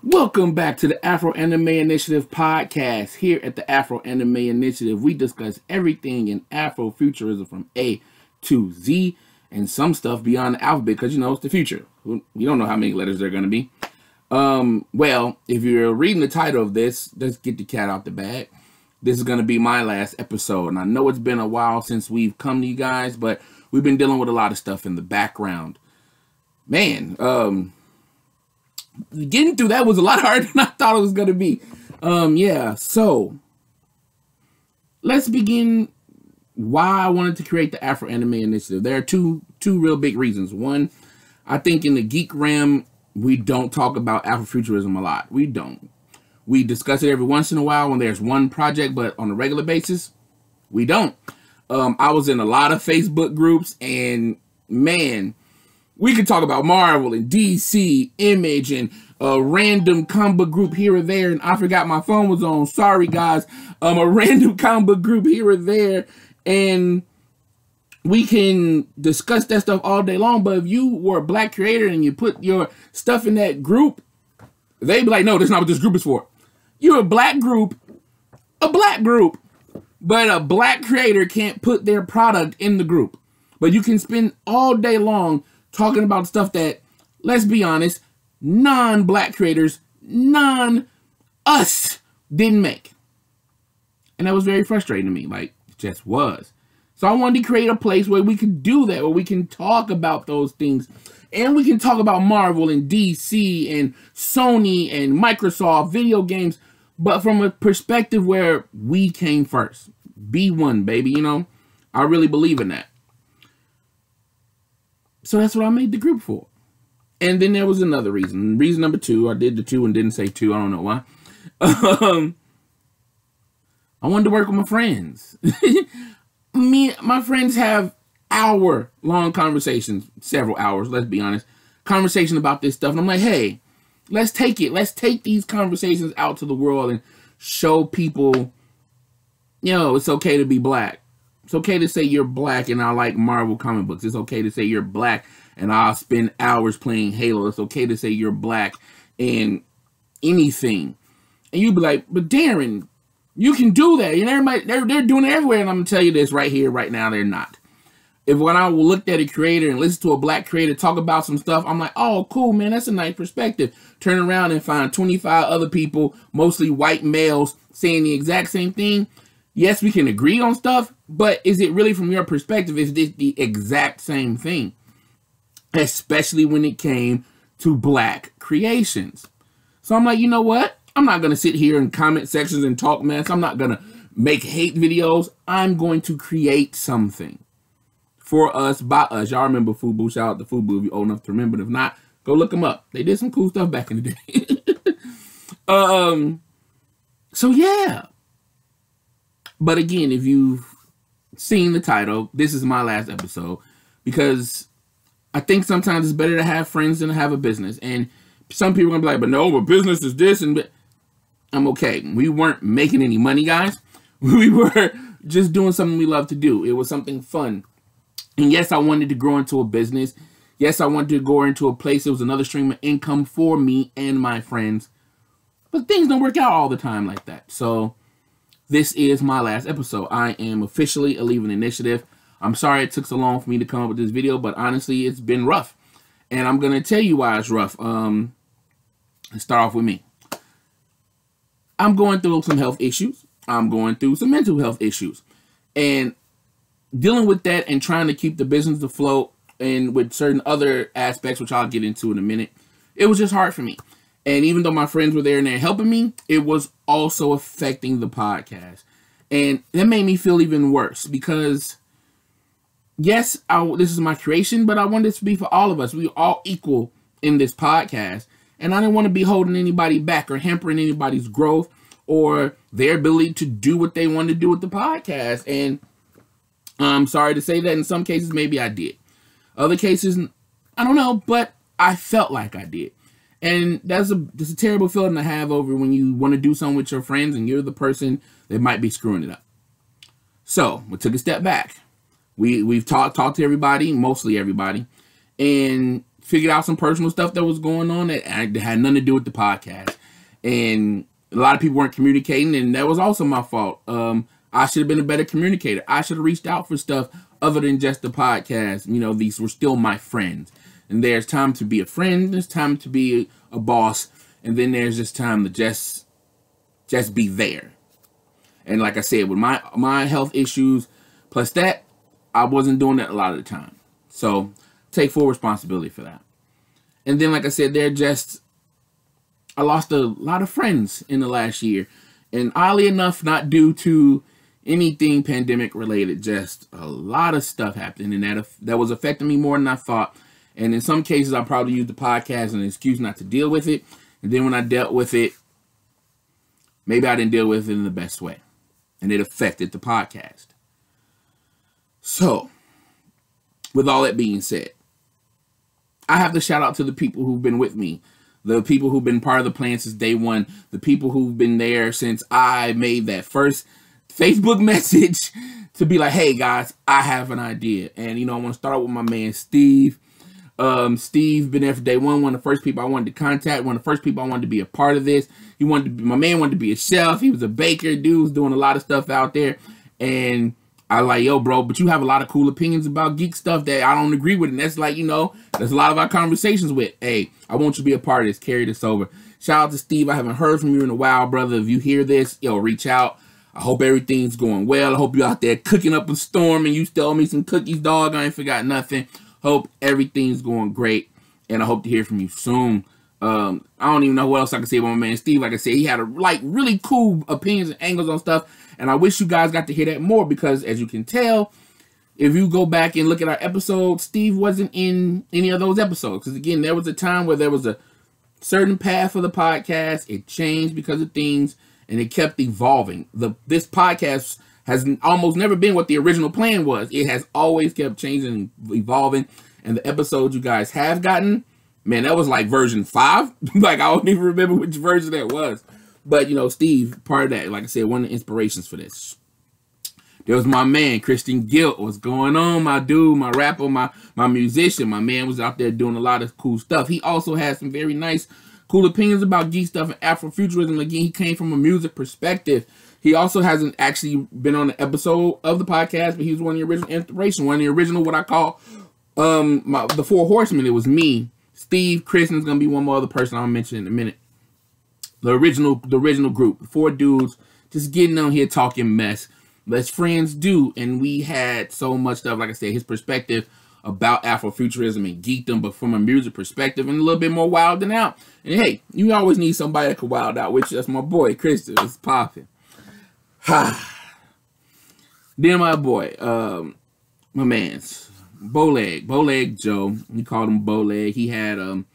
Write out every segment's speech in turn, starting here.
Welcome back to the Afro Anime Initiative podcast. Here at the Afro Anime Initiative, we discuss everything in Afrofuturism from A to Z and some stuff beyond the alphabet because, you know, it's the future. We don't know how many letters there are going to be. Well, if you're reading the title of this, let's get the cat out the bag. This is going to be my last episode, and I know it's been a while since we've come to you guys, but we've been dealing with a lot of stuff in the background. Man, getting through that was a lot harder than I thought it was going to be. Yeah, so let's begin why I wanted to create the Afro Anime Initiative. There are two real big reasons. One, I think in the geek realm, we don't talk about Afrofuturism a lot. We don't. We discuss it every once in a while when there's one project, but on a regular basis, we don't. I was in a lot of Facebook groups, and man, we could talk about Marvel and DC, Image, and a random comic book group here or there. And I forgot my phone was on. Sorry, guys. A random comic book group here or there. And we can discuss that stuff all day long. But if you were a black creator and you put your stuff in that group, they'd be like, no, that's not what this group is for. You're a black group. But a black creator can't put their product in the group. But you can spend all day long talking about stuff that, let's be honest, non-black creators, us didn't make. And that was very frustrating to me. Like, it just was. So I wanted to create a place where we could do that, where we can talk about those things. And we can talk about Marvel and DC and Sony and Microsoft video games, but from a perspective where we came first. Be one, baby, you know? I really believe in that. So that's what I made the group for. And then there was another reason. Reason number two, I did the two and didn't say two. I don't know why. I wanted to work with my friends. My friends have hour-long conversations, several hours, let's be honest, conversation about this stuff. And I'm like, hey, let's take it. Let's take these conversations out to the world and show people, you know, it's okay to be black. It's okay to say you're black and I like Marvel comic books. It's okay to say you're black and I'll spend hours playing Halo. It's okay to say you're black and anything. And you'd be like, but Darren, you can do that. And everybody, they're doing it everywhere. And I'm going to tell you this right here, right now, they're not. If when I looked at a creator and listened to a black creator talk about some stuff, I'm like, oh, cool, man, that's a nice perspective. Turn around and find 25 other people, mostly white males, saying the exact same thing. Yes, we can agree on stuff, but is it really from your perspective? Is this the exact same thing? Especially when it came to black creations. So I'm like, you know what? I'm not going to sit here in comment sections and talk mess. I'm not going to make hate videos. I'm going to create something for us, by us. Y'all remember FUBU? Shout out to FUBU if you're old enough to remember. If not, go look them up. They did some cool stuff back in the day. So yeah. But again, if you've seen the title, this is my last episode because I think sometimes it's better to have friends than to have a business. And some people are going to be like, but no, but business is this. And I'm okay. We weren't making any money, guys. We were just doing something we love to do. It was something fun. And yes, I wanted to grow into a business. Yes, I wanted to go into a place that was another stream of income for me and my friends. But things don't work out all the time like that. So this is my last episode. I am officially leaving the initiative. I'm sorry it took so long for me to come up with this video, but honestly, it's been rough. And I'm going to tell you why it's rough. Let's start off with me. I'm going through some health issues. I'm going through some mental health issues. And dealing with that and trying to keep the business afloat and with certain other aspects, which I'll get into in a minute, it was just hard for me. And even though my friends were there and they're helping me, it was also affecting the podcast. And that made me feel even worse because, yes, this is my creation, but I want this to be for all of us. We're all equal in this podcast. And I didn't want to be holding anybody back or hampering anybody's growth or their ability to do what they want to do with the podcast. And I'm sorry to say that in some cases, maybe I did. Other cases, I don't know, but I felt like I did. And that's a terrible feeling to have over when you want to do something with your friends and you're the person that might be screwing it up. So we took a step back. We've talked to everybody, mostly everybody, and figured out some personal stuff that was going on that had nothing to do with the podcast. And a lot of people weren't communicating, and that was also my fault. I should have been a better communicator. I should have reached out for stuff other than just the podcast. You know, these were still my friends. And there's time to be a friend, there's time to be a boss, and then there's just time to just be there. And like I said, with my health issues, plus that, I wasn't doing that a lot of the time. So take full responsibility for that. And then, like I said, I lost a lot of friends in the last year. And oddly enough, not due to anything pandemic related, just a lot of stuff happened. And that was affecting me more than I thought. And in some cases, I probably used the podcast as an excuse not to deal with it. And then when I dealt with it, maybe I didn't deal with it in the best way. And it affected the podcast. So, with all that being said, I have to shout out to the people who've been with me. The people who've been part of the plan since day one. The people who've been there since I made that first Facebook message to be like, hey guys, I have an idea. And, you know, I want to start out with my man, Steve. Steve been there for day one of the first people I wanted to contact, one of the first people I wanted to be a part of this. My man wanted to be a chef. He was a baker. Dude was doing a lot of stuff out there. And I like, yo, bro, but you have a lot of cool opinions about geek stuff that I don't agree with. And that's like, you know, there's a lot of our conversations with, hey, I want you to be a part of this. Carry this over. Shout out to Steve. I haven't heard from you in a while, brother. If you hear this, yo, reach out. I hope everything's going well. I hope you're out there cooking up a storm and you still owe me some cookies, dog. I ain't forgot nothing. Hope everything's going great, and I hope to hear from you soon. I don't even know what else I can say about my man Steve. Like I said, he had really cool opinions and angles on stuff, and I wish you guys got to hear that more because, as you can tell, if you go back and look at our episodes, Steve wasn't in any of those episodes. Because, again, there was a time where there was a certain path for the podcast. It changed because of things, and it kept evolving. This podcast has almost never been what the original plan was. It has always kept changing and evolving. And the episodes you guys have gotten, man, that was like version 5. Like, I don't even remember which version that was. But, you know, Steve, part of that, like I said, one of the inspirations for this. There was my man, Christian Gilt. What's going on, my dude, my rapper, my musician. My man was out there doing a lot of cool stuff. He also had some very nice, cool opinions about geek stuff and Afrofuturism. Again, he came from a music perspective. He also hasn't actually been on an episode of the podcast, but he was one of the original inspiration, one of the original, what I call, the Four Horsemen. It was me, Steve, Chris, and there's going to be one more other person I'll mention in a minute. The original group, 4 dudes, just getting on here talking mess. Let's friends do. And we had so much stuff, like I said, his perspective about Afrofuturism and geekdom, but from a music perspective and a little bit more wilding out. And hey, you always need somebody that can wild out, which that's my boy, Chris. It's popping. Then my boy, my man's Bowleg Joe. We called him Bowleg. He had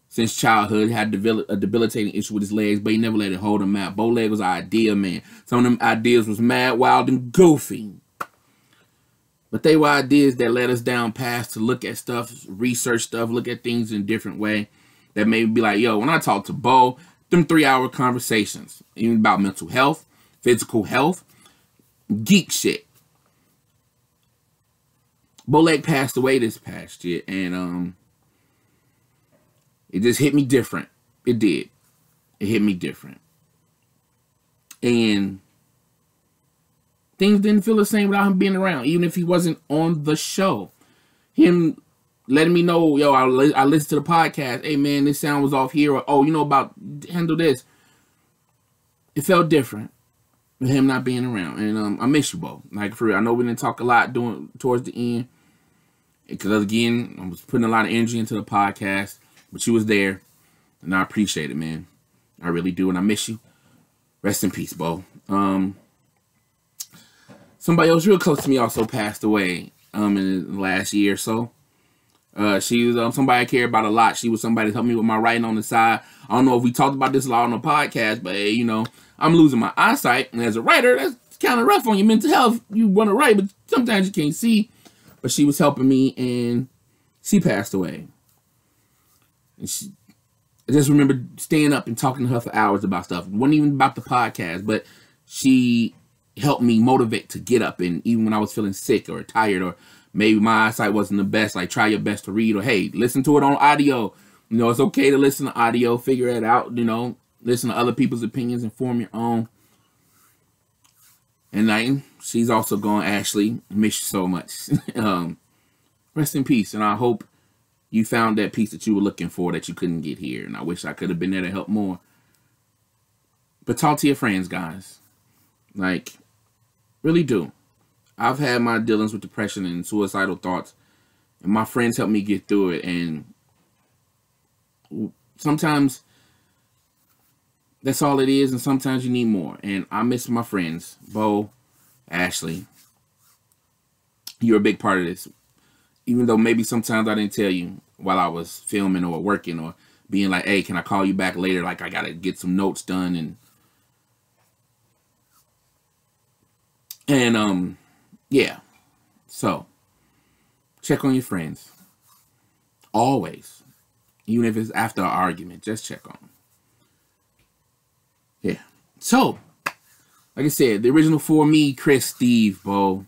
since childhood had a debilitating issue with his legs, but he never let it hold him out. Bowleg was an idea man. Some of them ideas was mad, wild, and goofy, but they were ideas that led us down paths to look at stuff, research stuff, look at things in a different way. That made me be like, yo, when I talk to Bo, them 3-hour conversations, even about mental health, physical health, geek shit. Bowleg passed away this past year, and it just hit me different. It did. It hit me different. And things didn't feel the same without him being around, even if he wasn't on the show. Him letting me know, yo, I listened to the podcast. Hey, man, this sound was off here. Or, oh, you know about, handle this. It felt different with him not being around. And I miss you, Bo. Like, for real. I know we didn't talk a lot towards the end. Because, again, I was putting a lot of energy into the podcast. But you was there. And I appreciate it, man. I really do. And I miss you. Rest in peace, Bo. Somebody else real close to me also passed away in the last year or so. She was somebody I care about a lot. She was somebody that helped me with my writing on the side. I don't know if we talked about this a lot on the podcast, but hey, you know, I'm losing my eyesight. And as a writer, that's kind of rough on your mental health. You want to write, but sometimes you can't see. But she was helping me, and she passed away. And I just remember staying up and talking to her for hours about stuff. It wasn't even about the podcast, but she helped me motivate to get up. And even when I was feeling sick or tired, or maybe my eyesight wasn't the best, like try your best to read, or hey, listen to it on audio. You know, it's okay to listen to audio, figure it out, you know, listen to other people's opinions and form your own. And she's also gone. Ashley, miss you so much. Rest in peace. And I hope you found that peace that you were looking for that you couldn't get here. And I wish I could have been there to help more. But talk to your friends, guys. Like, really do. I've had my dealings with depression and suicidal thoughts. And my friends helped me get through it. And sometimes that's all it is, and sometimes you need more. And I miss my friends, Bo, Ashley. You're a big part of this. Even though maybe sometimes I didn't tell you while I was filming or working or being like, hey, can I call you back later? Like, I got to get some notes done. And yeah. So, check on your friends. Always. Even if it's after an argument, just check on them. Yeah. So, like I said, the original for me, Chris, Steve, Bo.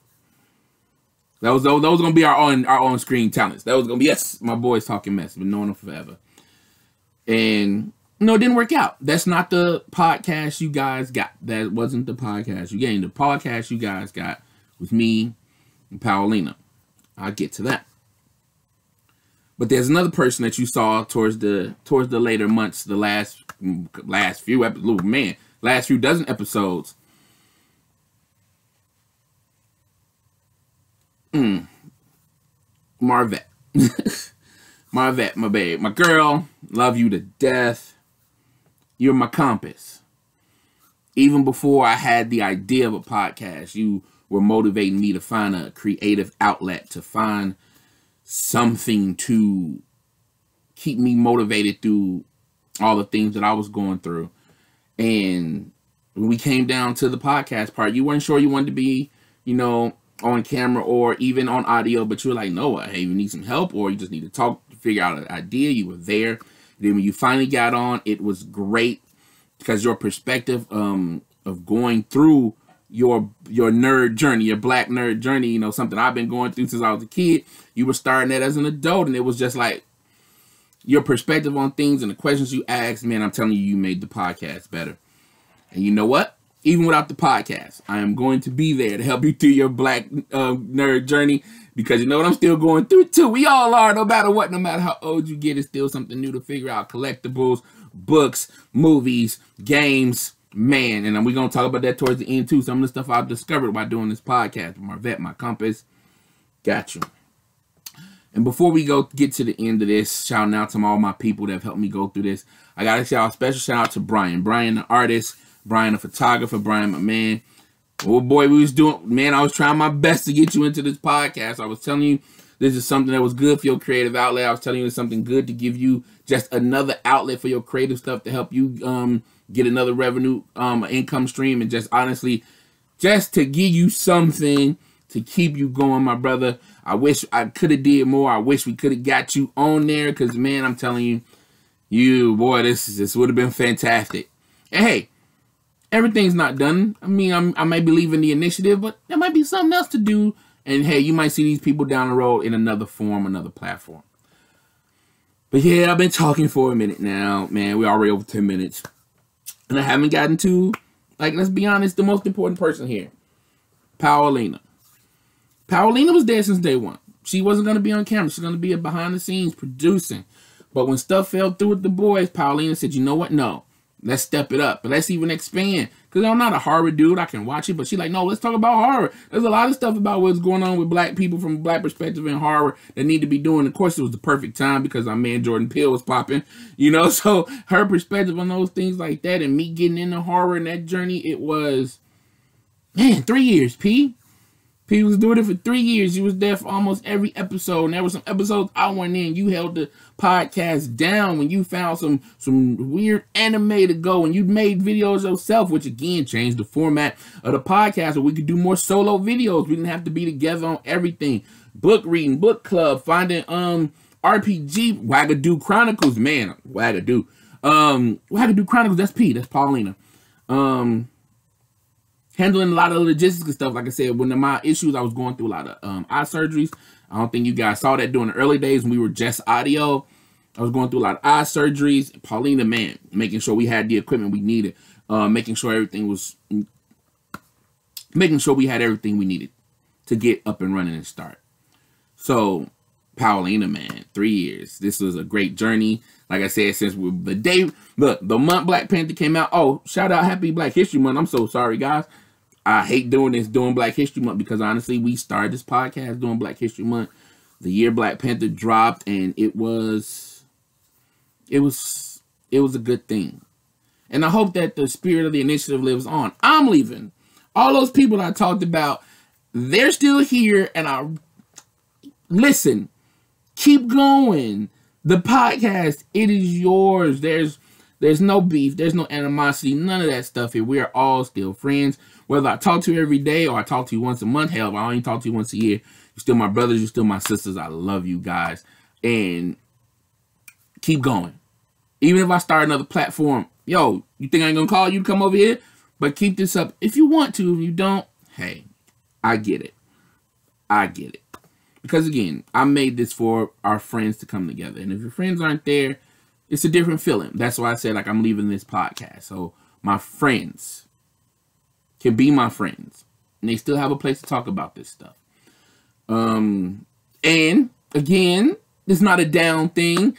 Those gonna be our on screen talents. That was gonna be my boys talking mess. Been knowing them forever. And no, it didn't work out. That's not the podcast you guys got. That wasn't the podcast you gained. The podcast you guys got was me and Paulina. I'll get to that. But there's another person that you saw towards the later months, the last few episodes, last few dozen episodes. Marvette. Marvette, my babe. My girl, love you to death. You're my compass. Even before I had the idea of a podcast, you were motivating me to find a creative outlet, to find something to keep me motivated through all the things that I was going through. And when we came down to the podcast part, you weren't sure you wanted to be, on camera or even on audio, but you were like, Noah, hey, you need some help, or you just need to talk to figure out an idea. You were there. And then when you finally got on, it was great because your perspective of going through your nerd journey, your black nerd journey, something I've been going through since I was a kid. You were starting that as an adult, and it was just like your perspective on things and the questions you asked, man, I'm telling you, you made the podcast better. And you know what? Even without the podcast, I am going to be there to help you through your black nerd journey, because you know what? I'm still going through it too. We all are, no matter what, no matter how old you get, it's still something new to figure out. Collectibles, books, movies, games, man. And we're going to talk about that towards the end too. Some of the stuff I've discovered by doing this podcast. Marvette, my compass. Got you. And before we get to the end of this, shouting out to all my people that have helped me go through this, I got to shout a special shout out to Brian. Brian, the artist. Brian, the photographer. Brian, my man. Oh boy, I was trying my best to get you into this podcast. I was telling you this is something that was good for your creative outlet. I was telling you it's something good to give you just another outlet for your creative stuff, to help you get another revenue, income stream, and just honestly, just to give you something to keep you going, my brother. I wish I could have did more. I wish we could have got you on there, because man, I'm telling you, boy, this would have been fantastic. And hey, everything's not done. I mean, I might be leaving the initiative, but there might be something else to do. And hey, you might see these people down the road in another form, another platform. But yeah, I've been talking for a minute now, man. We're already over 10 minutes. And I haven't gotten to, let's be honest, the most important person here. Paulina. Paulina was there since day one. She wasn't going to be on camera. She's going to be behind the scenes producing. But when stuff fell through with the boys, Paulina said, you know what? No. Let's step it up, but let's even expand. Because I'm not a horror dude. I can watch it, but she's like, no, let's talk about horror. There's a lot of stuff about what's going on with black people from a black perspective in horror that need to be doing. Of course, it was the perfect time because our man Jordan Peele was popping, so her perspective on those things like that and me getting into horror and that journey, it was, man, 3 years, P. P was doing it for 3 years. You was there for almost every episode. And there were some episodes I went in. You held the podcast down when you found some weird anime to go, and you made videos yourself, which again changed the format of the podcast, where we could do more solo videos. We didn't have to be together on everything. Book reading, book club, finding RPG, Wagadoo Chronicles, man, Wagadoo. Wagadoo Chronicles, that's P, that's Paulina. Handling a lot of logistics and stuff. Like I said, when my issues, I was going through a lot of eye surgeries. I don't think you guys saw that during the early days when we were just audio. I was going through a lot of eye surgeries. Paulina, man, making sure we had the equipment we needed, making sure we had everything we needed to get up and running and start. So, Paulina, man, 3 years. This was a great journey. Like I said, since the month Black Panther came out. Oh, shout out, Happy Black History Month. I'm so sorry, guys. I hate doing Black History Month, because honestly, we started this podcast doing Black History Month the year Black Panther dropped, and it was a good thing. And I hope that the spirit of the initiative lives on. I'm leaving. All those people that I talked about, they're still here, and listen, keep going. The podcast, it is yours. There's no beef. There's no animosity. None of that stuff here. We are all still friends. Whether I talk to you every day or I talk to you once a month, hell, if I only talk to you once a year, you're still my brothers. You're still my sisters. I love you guys. And keep going. Even if I start another platform, yo, you think I ain't going to call you to come over here? But keep this up if you want to. If you don't, hey, I get it. I get it. Because, again, I made this for our friends to come together. And if your friends aren't there, it's a different feeling. That's why I said, like, I'm leaving this podcast. So my friends can be my friends. And they still have a place to talk about this stuff. And, again, it's not a down thing.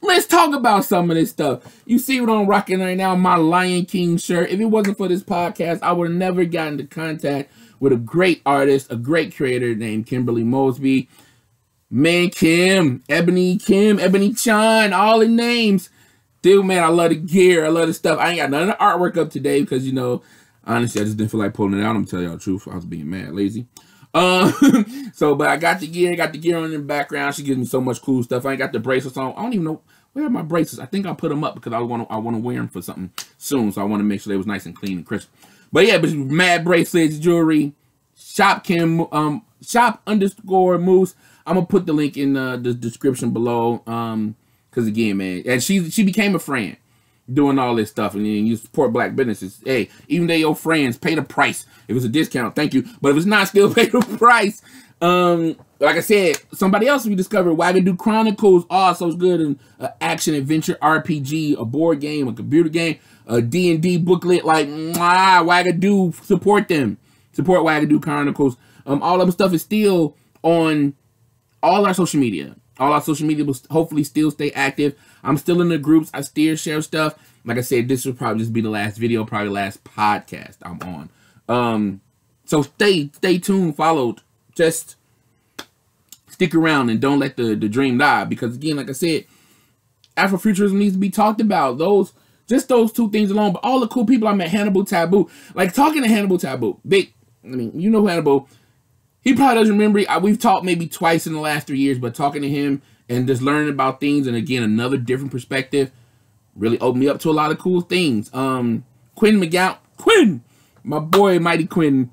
Let's talk about some of this stuff. You see what I'm rocking right now, my Lion King shirt. If it wasn't for this podcast, I would have never gotten into contact with a great artist, a great creator named Kimberly Mosby. Man, Ebony Chan, all the names. Dude, man, I love the gear. I love the stuff. I ain't got none of the artwork up today because, you know, honestly, I just didn't feel like pulling it out. I'm going to tell y'all the truth. I was being mad lazy. But I got the gear on in the background. She gives me so much cool stuff. I ain't got the bracelets on. I don't even know. Where are my bracelets? I think I put them up because I want to wear them for something soon. So I want to make sure they was nice and clean and crisp. But yeah, but mad bracelets, jewelry, shop _moose. I'm gonna put the link in the description below. Because again, man, and she became a friend doing all this stuff, and then you support black businesses. Hey, even though your friends pay the price, if it's a discount, thank you. But if it's not, still pay the price. Like I said, somebody else we discovered, Wagadu Chronicles. Oh, so it's good. An action adventure RPG, a board game, a computer game, a D&D booklet. Like, Wagadu, support them. Support Wagadu Chronicles. All of them stuff is still on all our social media. All our social media will hopefully still stay active. I'm still in the groups. I still share stuff. Like I said, this will probably just be the last video, probably the last podcast I'm on. So stay tuned, followed. Just stick around and don't let the dream die. Because again, like I said, Afrofuturism needs to be talked about. Those two things alone. But all the cool people I met, Hannibal Taboo. Like talking to Hannibal Taboo. You know Hannibal. He probably doesn't remember. We've talked maybe twice in the last 3 years, but talking to him and just learning about things, and again, another different perspective, really opened me up to a lot of cool things. Quinn McGowan, my boy, Mighty Quinn,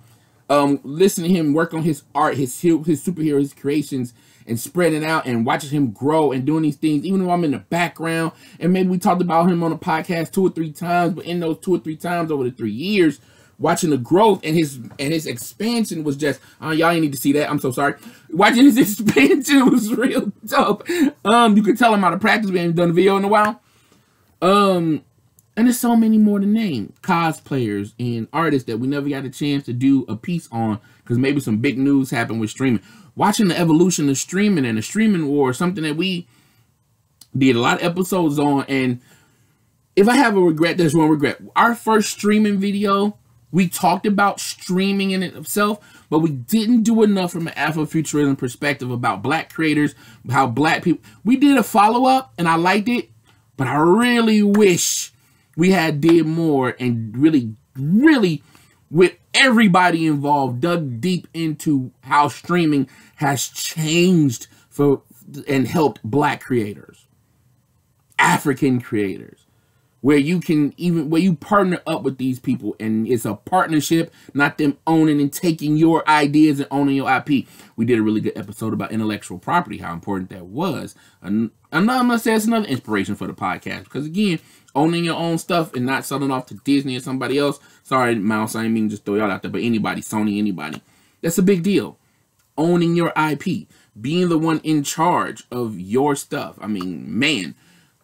listening to him work on his art, his superhero, his creations, and spreading out and watching him grow and doing these things, even though I'm in the background, and maybe we talked about him on the podcast 2 or 3 times, but in those 2 or 3 times over the 3 years, watching the growth and his expansion was just, y'all ain't need to see that. I'm so sorry. Watching his expansion was real dope. You could tell him how to practice. We haven't done a video in a while. And there's so many more to name. Cosplayers and artists that we never got a chance to do a piece on because maybe some big news happened with streaming. Watching the evolution of streaming and the streaming war, something that we did a lot of episodes on. And if I have a regret, there's one regret. Our first streaming video, we talked about streaming in itself, but we didn't do enough from an Afrofuturism perspective about black creators, how black people. We did a follow-up, and I liked it, but I really wish we had did more and really, with everybody involved, dug deep into how streaming has changed and helped black creators, African creators. Where you partner up with these people, and it's a partnership, not them owning and taking your ideas and owning your IP. We did a really good episode about intellectual property, how important that was. And I'm gonna say it's another inspiration for the podcast, because again, owning your own stuff and not selling off to Disney or somebody else. Sorry, Mouse, I didn't mean to just throw y'all out there, but anybody, Sony, anybody, that's a big deal. Owning your IP. being the one in charge of your stuff. I mean, man,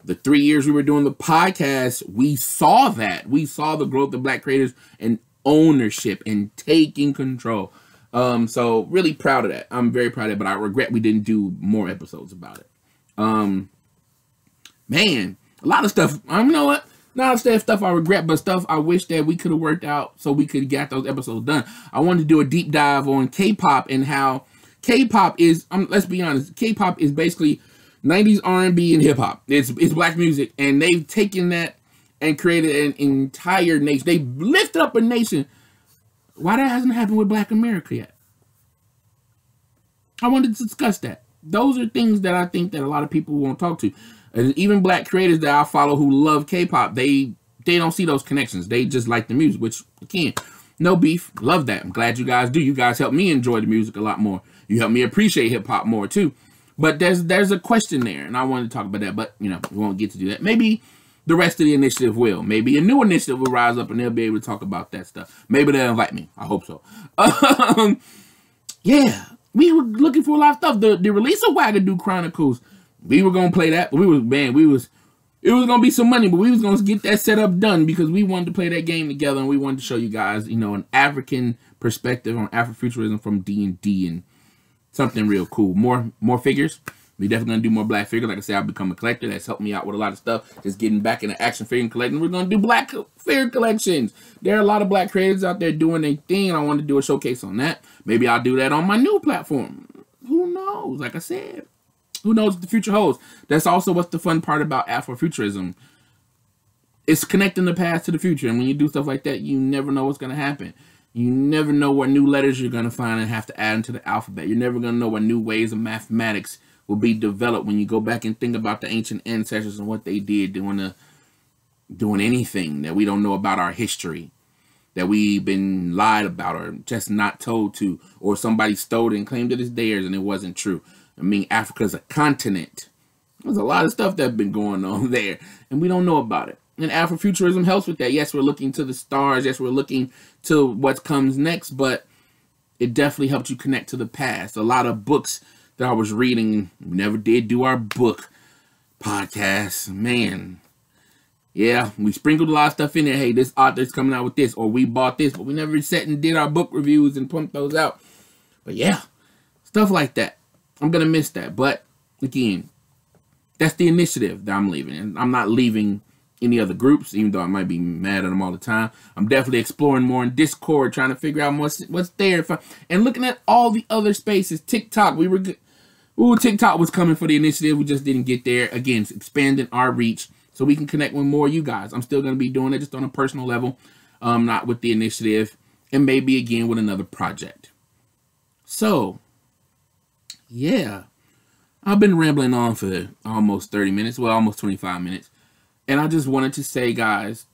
the 3 years we were doing the podcast, we saw that. We saw the growth of Black creators and ownership and taking control. So really proud of that. I'm very proud of it, but I regret we didn't do more episodes about it. Man, a lot of stuff. You know what? Not stuff I regret, but stuff I wish that we could have worked out so we could get those episodes done. I wanted to do a deep dive on K-pop and how K-pop is, let's be honest, K-pop is basically 90s R&B and hip-hop. It's Black music, and they've taken that and created an entire nation. They lifted up a nation. Why that hasn't happened with Black America yet? I wanted to discuss that. Those are things that I think that a lot of people won't talk to. And even Black creators that I follow who love K-pop, they don't see those connections. They just like the music, which, again, no beef. Love that. I'm glad you guys do. You guys help me enjoy the music a lot more. You help me appreciate hip-hop more, too. But there's a question there, and I wanted to talk about that. But, you know, we won't get to do that. Maybe the rest of the initiative will. Maybe a new initiative will rise up, and they'll be able to talk about that stuff. Maybe they'll invite me. I hope so. Yeah. We were looking for a lot of stuff. The release of Wagadoo Chronicles, we were gonna play that, but it was gonna be some money, but we was gonna get that setup done because we wanted to play that game together, and we wanted to show you guys, you know, an African perspective on Afrofuturism from D&D and something real cool. More figures. We definitely gonna do more Black figures. Like I said, I've become a collector. That's helped me out with a lot of stuff. Just getting back into action figure collecting. We're gonna do Black figure collections. There are a lot of Black creators out there doing their thing, and I want to do a showcase on that. Maybe I'll do that on my new platform. Who knows? Like I said, who knows what the future holds? That's also what's the fun part about Afrofuturism. It's connecting the past to the future. And when you do stuff like that, you never know what's going to happen. You never know what new letters you're going to find and have to add into the alphabet. You're never going to know what new ways of mathematics will be developed when you go back and think about the ancient ancestors and what they did doing anything that we don't know about our history, that we've been lied about or just not told to, or somebody stole it and claimed it as theirs and it wasn't true. I mean, Africa's a continent. There's a lot of stuff that's been going on there, and we don't know about it. And Afrofuturism helps with that. Yes, we're looking to the stars. Yes, we're looking to what comes next, but it definitely helps you connect to the past. A lot of books that I was reading, we never did do our book podcast. Man, yeah, we sprinkled a lot of stuff in there. Hey, this author's coming out with this, or we bought this, but we never sat and did our book reviews and pumped those out. But yeah, stuff like that. I'm going to miss that. But again, that's the initiative that I'm leaving. And I'm not leaving any other groups, even though I might be mad at them all the time. I'm definitely exploring more in Discord, trying to figure out what's there. And looking at all the other spaces. TikTok, TikTok was coming for the initiative. We just didn't get there. Again, expanding our reach so we can connect with more of you guys. I'm still going to be doing it just on a personal level, not with the initiative, and maybe again with another project. So, yeah, I've been rambling on for almost 30 minutes, well, almost 25 minutes. And I just wanted to say, guys,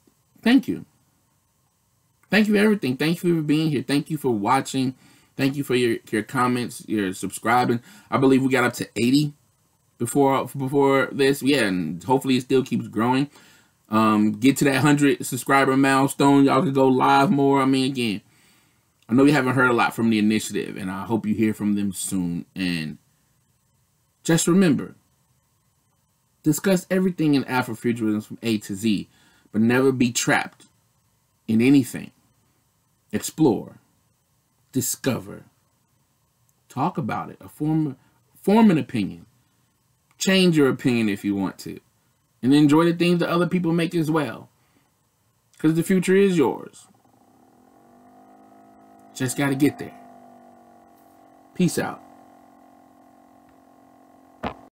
thank you. Thank you for everything. Thank you for being here. Thank you for watching. Thank you for your comments, your subscribing. I believe we got up to 80 before this. Yeah, and hopefully it still keeps growing. Get to that 100 subscriber milestone. Y'all can go live more. I mean, again, I know you haven't heard a lot from the initiative, and I hope you hear from them soon. And just remember, discuss everything in Afrofuturism from A to Z, but never be trapped in anything. Explore, discover, talk about it, form an opinion, change your opinion if you want to, and enjoy the things that other people make as well, because the future is yours. Just got to get there. Peace out.